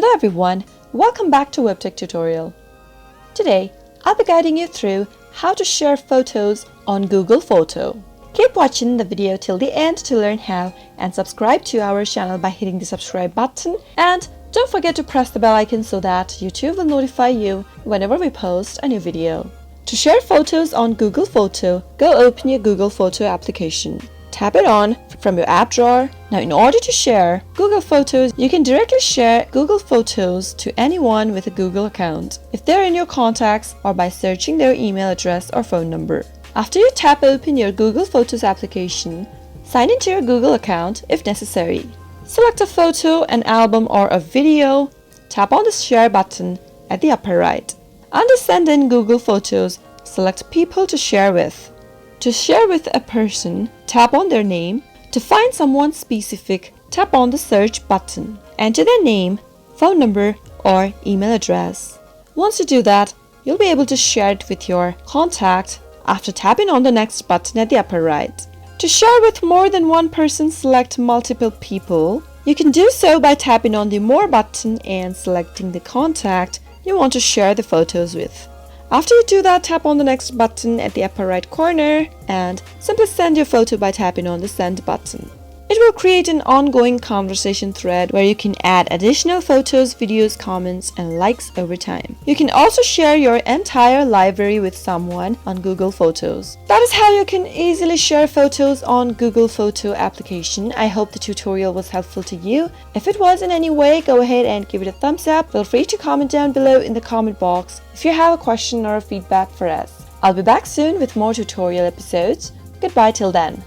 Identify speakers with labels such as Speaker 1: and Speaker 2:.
Speaker 1: Hello everyone, welcome back to Webtech Tutorial. Today, I'll be guiding you through how to share photos on Google Photo. Keep watching the video till the end to learn how, and subscribe to our channel by hitting the subscribe button, and don't forget to press the bell icon so that YouTube will notify you whenever we post a new video. To share photos on Google Photo, go open your Google Photo application. Tap it on from your app drawer. Now, in order to share Google Photos, you can directly share Google Photos to anyone with a Google account, if they're in your contacts, or by searching their email address or phone number. After you tap open your Google Photos application, sign into your Google account if necessary. Select a photo, an album, or a video. Tap on the share button at the upper right. Under Send in Google Photos, select People to share with. To share with a person, tap on their name. To find someone specific, tap on the search button. Enter their name, phone number, or email address. Once you do that, you'll be able to share it with your contact after tapping on the next button at the upper right. To share with more than one person, select multiple people. You can do so by tapping on the More button and selecting the contact you want to share the photos with. After you do that, tap on the next button at the upper right corner and simply send your photo by tapping on the Send button. It will create an ongoing conversation thread where you can add additional photos, videos, comments, and likes over time. You can also share your entire library with someone on Google Photos. That is how you can easily share photos on Google Photo application. I hope the tutorial was helpful to you. If it was in any way, go ahead and give it a thumbs up. Feel free to comment down below in the comment box if you have a question or a feedback for us. I'll be back soon with more tutorial episodes. Goodbye till then.